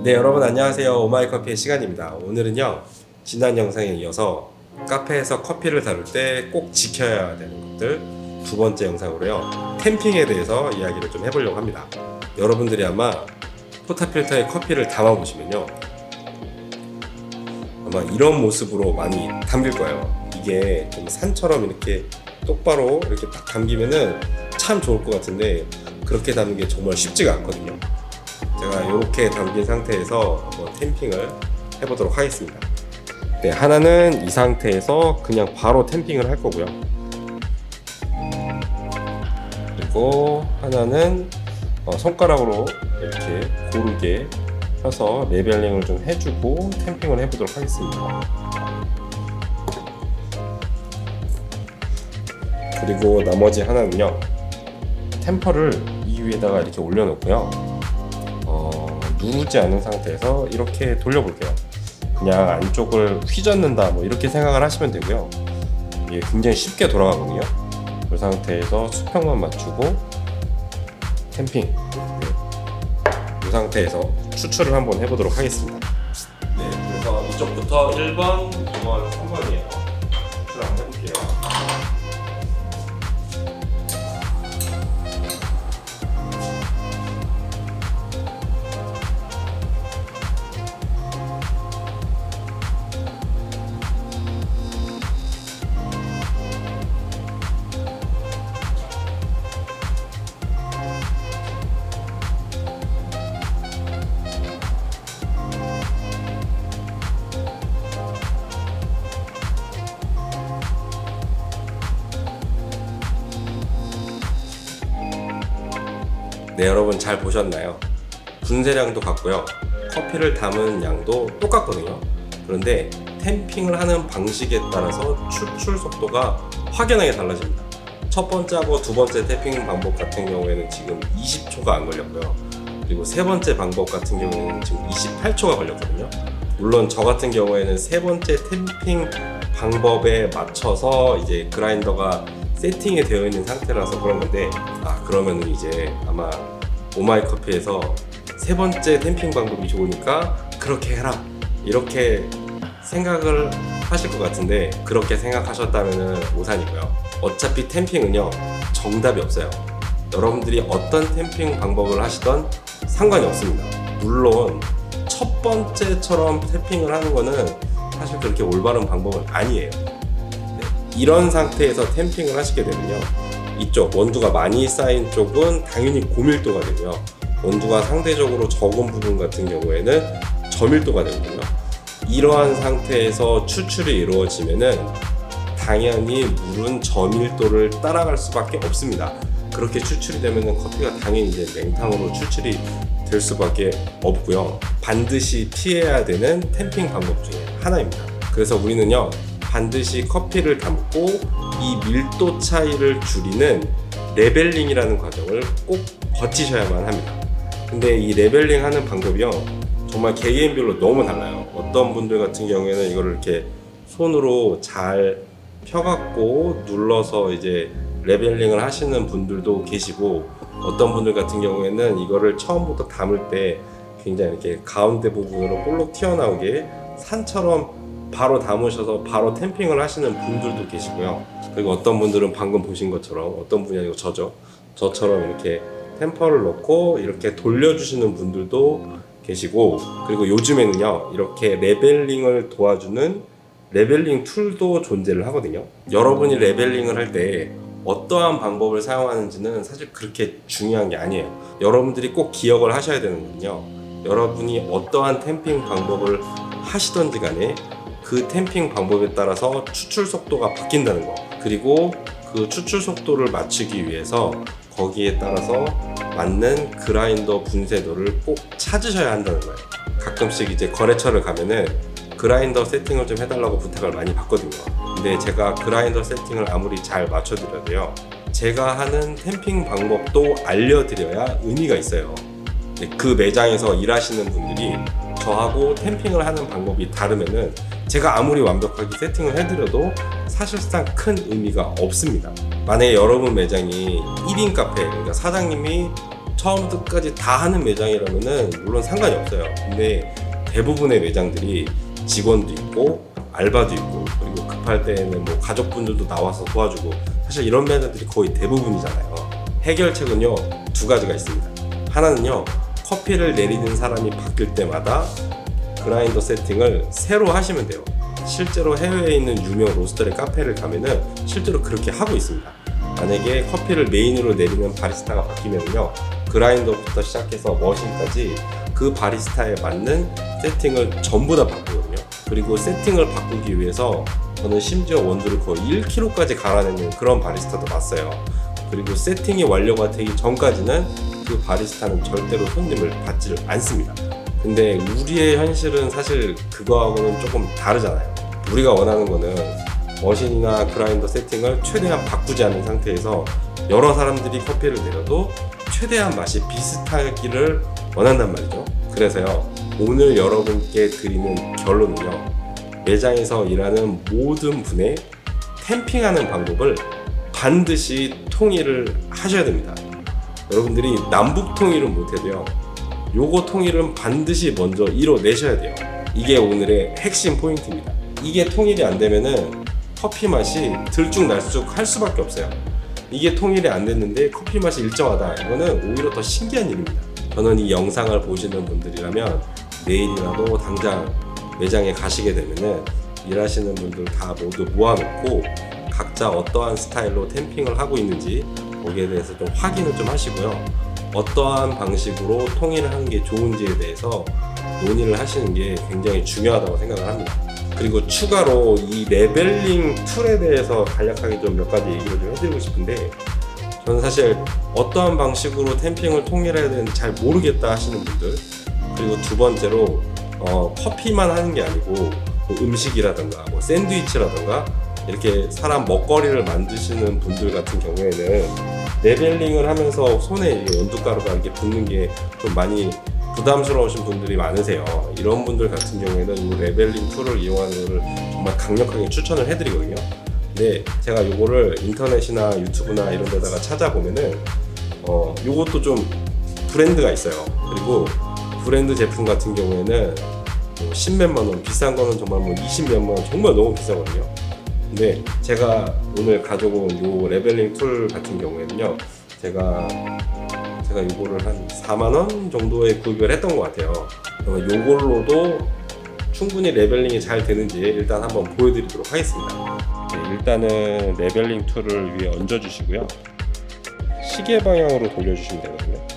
네, 여러분 안녕하세요. 오마이커피의 시간입니다. 오늘은요, 지난 영상에 이어서 카페에서 커피를 다룰 때 꼭 지켜야 되는 것들 두 번째 영상으로요, 템핑에 대해서 이야기를 좀 해보려고 합니다. 여러분들이 아마 포타필터에 커피를 담아보시면요, 아마 이런 모습으로 많이 담길 거예요. 이게 좀 산처럼 이렇게 똑바로 이렇게 딱 담기면은 참 좋을 것 같은데, 그렇게 담는 게 정말 쉽지가 않거든요. 제가 이렇게 담긴 상태에서 한번 템핑을 해보도록 하겠습니다. 네, 하나는 이 상태에서 그냥 바로 템핑을 할 거고요. 그리고 하나는 손가락으로 이렇게 고르게 펴서 레벨링을 좀 해주고 템핑을 해보도록 하겠습니다. 그리고 나머지 하나는요, 템퍼를 이 위에다가 이렇게 올려놓고요, 누르지 않은 상태에서 이렇게 돌려볼게요. 그냥 안쪽을 휘젓는다 뭐 이렇게 생각을 하시면 되고요. 이게 굉장히 쉽게 돌아가거든요. 그 상태에서 수평만 맞추고 템핑. 네. 이 상태에서 추출을 한번 해보도록 하겠습니다. 네, 그래서 이쪽부터 1번, 2번, 3번이에요. 추출 한번 해볼게요. 네, 여러분 잘 보셨나요? 분쇄량도 같고요, 커피를 담은 양도 똑같거든요. 그런데 템핑을 하는 방식에 따라서 추출 속도가 확연하게 달라집니다. 첫 번째하고 두 번째 템핑 방법 같은 경우에는 지금 20초가 안 걸렸고요. 그리고 세 번째 방법 같은 경우에는 지금 28초가 걸렸거든요. 물론 저 같은 경우에는 세 번째 템핑 방법에 맞춰서 이제 그라인더가 세팅이 되어 있는 상태라서 그런 건데, 그러면 이제 아마 오마이커피에서 세 번째 템핑 방법이 좋으니까 그렇게 해라 이렇게 생각을 하실 것 같은데, 그렇게 생각하셨다면 오산이고요. 어차피 템핑은요, 정답이 없어요. 여러분들이 어떤 템핑 방법을 하시던 상관이 없습니다. 물론 첫 번째처럼 템핑을 하는 거는 사실 그렇게 올바른 방법은 아니에요. 이런 상태에서 템핑을 하시게 되면요, 이쪽 원두가 많이 쌓인 쪽은 당연히 고밀도가 되고요, 원두가 상대적으로 적은 부분 같은 경우에는 저밀도가 되거든요. 이러한 상태에서 추출이 이루어지면은 당연히 물은 저밀도를 따라갈 수밖에 없습니다. 그렇게 추출이 되면은 커피가 당연히 이제 냉탕으로 추출이 될 수밖에 없고요. 반드시 피해야 되는 템핑 방법 중에 하나입니다. 그래서 우리는요, 반드시 커피를 담고 이 밀도 차이를 줄이는 레벨링이라는 과정을 꼭 거치셔야만 합니다. 근데 이 레벨링 하는 방법이요, 정말 개개인별로 너무 달라요. 어떤 분들 같은 경우에는 이거를 이렇게 손으로 잘 펴갖고 눌러서 이제 레벨링을 하시는 분들도 계시고, 어떤 분들 같은 경우에는 이거를 처음부터 담을 때 굉장히 이렇게 가운데 부분으로 볼록 튀어나오게 산처럼 바로 담으셔서 바로 템핑을 하시는 분들도 계시고요. 그리고 어떤 분들은 방금 보신 것처럼, 어떤 분이 아니고 저처럼 이렇게 템퍼를 넣고 이렇게 돌려주시는 분들도 계시고, 그리고 요즘에는요, 이렇게 레벨링을 도와주는 레벨링 툴도 존재를 하거든요. 여러분이 레벨링을 할 때 어떠한 방법을 사용하는지는 사실 그렇게 중요한 게 아니에요. 여러분들이 꼭 기억을 하셔야 되는 건요, 여러분이 어떠한 템핑 방법을 하시던지 간에 그 템핑 방법에 따라서 추출 속도가 바뀐다는 거, 그리고 그 추출 속도를 맞추기 위해서 거기에 따라서 맞는 그라인더 분쇄도를 꼭 찾으셔야 한다는 거예요. 가끔씩 이제 거래처를 가면은 그라인더 세팅을 좀 해달라고 부탁을 많이 받거든요. 근데 제가 그라인더 세팅을 아무리 잘 맞춰드려도요, 제가 하는 템핑 방법도 알려드려야 의미가 있어요. 그 매장에서 일하시는 분들이 저하고 템핑을 하는 방법이 다르면은 제가 아무리 완벽하게 세팅을 해드려도 사실상 큰 의미가 없습니다. 만약에 여러분 매장이 1인 카페, 그러니까 사장님이 처음부터 끝까지 다 하는 매장이라면은 물론 상관이 없어요. 근데 대부분의 매장들이 직원도 있고 알바도 있고 그리고 급할 때는 뭐 가족분들도 나와서 도와주고 사실 이런 매장들이 거의 대부분이잖아요. 해결책은요 두 가지가 있습니다. 하나는요 커피를 내리는 사람이 바뀔 때마다 그라인더 세팅을 새로 하시면 돼요. 실제로 해외에 있는 유명 로스터의 카페를 가면은 실제로 그렇게 하고 있습니다. 만약에 커피를 메인으로 내리는 바리스타가 바뀌면요 그라인더부터 시작해서 머신까지 그 바리스타에 맞는 세팅을 전부 다 바꾸거든요. 그리고 세팅을 바꾸기 위해서 저는 심지어 원두를 거의 1kg까지 갈아내는 그런 바리스타도 봤어요. 그리고 세팅이 완료가 되기 전까지는 그 바리스타는 절대로 손님을 받지를 않습니다. 근데 우리의 현실은 사실 그거하고는 조금 다르잖아요. 우리가 원하는 거는 머신이나 그라인더 세팅을 최대한 바꾸지 않은 상태에서 여러 사람들이 커피를 내려도 최대한 맛이 비슷하기를 원한단 말이죠. 그래서요 오늘 여러분께 드리는 결론은요 매장에서 일하는 모든 분의 템핑하는 방법을 반드시 통일을 하셔야 됩니다. 여러분들이 남북 통일은 못해도요 요거 통일은 반드시 먼저 이뤄내셔야 돼요. 이게 오늘의 핵심 포인트입니다. 이게 통일이 안 되면은 커피 맛이 들쭉날쭉 할 수밖에 없어요. 이게 통일이 안 됐는데 커피 맛이 일정하다. 이거는 오히려 더 신기한 일입니다. 저는 이 영상을 보시는 분들이라면 내일이라도 당장 매장에 가시게 되면은 일하시는 분들 다 모두 모아놓고 각자 어떠한 스타일로 템핑을 하고 있는지 거기에 대해서 좀 확인을 좀 하시고요. 어떠한 방식으로 통일을 하는 게 좋은지에 대해서 논의를 하시는 게 굉장히 중요하다고 생각을 합니다. 그리고 추가로 이 레벨링 툴에 대해서 간략하게 좀 몇 가지 얘기를 좀 해드리고 싶은데 저는 사실 어떠한 방식으로 템핑을 통일해야 되는지 잘 모르겠다 하시는 분들 그리고 두 번째로 커피만 하는 게 아니고 뭐 음식이라든가 뭐 샌드위치라든가 이렇게 사람 먹거리를 만드시는 분들 같은 경우에는 레벨링을 하면서 손에 원두가루가 이렇게 붙는 게 좀 많이 부담스러우신 분들이 많으세요. 이런 분들 같은 경우에는 이 레벨링 툴을 이용하는 거를 정말 강력하게 추천을 해드리거든요. 근데 제가 요거를 인터넷이나 유튜브나 이런 데다가 찾아보면은 요것도 좀 브랜드가 있어요. 그리고 브랜드 제품 같은 경우에는 뭐 10몇만 원, 비싼 거는 정말 뭐 20몇만 원, 정말 너무 비싸거든요. 근데 제가 오늘 가져온 요 레벨링 툴 같은 경우에는요 제가 요거를 한 4만원 정도에 구입을 했던 것 같아요. 요걸로도 충분히 레벨링이 잘 되는지 일단 한번 보여드리도록 하겠습니다. 네, 일단은 레벨링 툴을 위에 얹어 주시고요 시계 방향으로 돌려주시면 되거든요.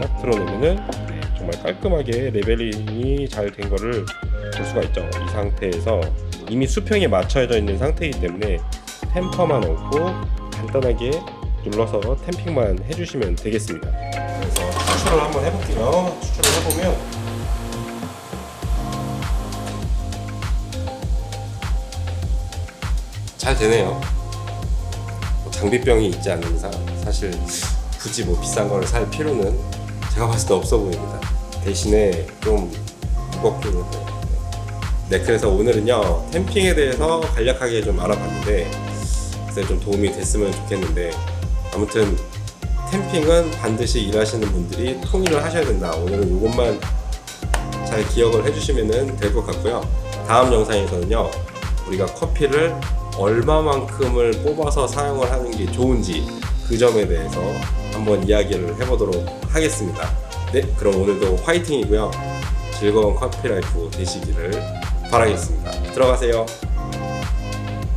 딱 틀어놓으면은 정말 깔끔하게 레벨링이 잘 된 거를 볼 수가 있죠. 이 상태에서 이미 수평에 맞춰져 있는 상태이기 때문에 템퍼만 얹고 간단하게 눌러서 템핑만 해주시면 되겠습니다. 그래서 추출을 한번 해볼게요. 추출을 해보면 잘 되네요. 장비병이 있지 않는 이상 사실 굳이 뭐 비싼 걸 살 필요는 제가 봤을 때 없어 보입니다. 대신에 좀 무겁긴 해요. 네, 그래서 오늘은요 템핑에 대해서 간략하게 좀 알아봤는데 그래서 좀 도움이 됐으면 좋겠는데 아무튼 템핑은 반드시 일하시는 분들이 통일을 하셔야 된다. 오늘은 이것만 잘 기억을 해주시면 될 것 같고요. 다음 영상에서는요 우리가 커피를 얼마만큼을 뽑아서 사용을 하는 게 좋은지 그 점에 대해서 한번 이야기를 해보도록 하겠습니다. 네, 그럼 오늘도 화이팅이고요. 즐거운 커피 라이프 되시기를 바라겠습니다. 들어가세요.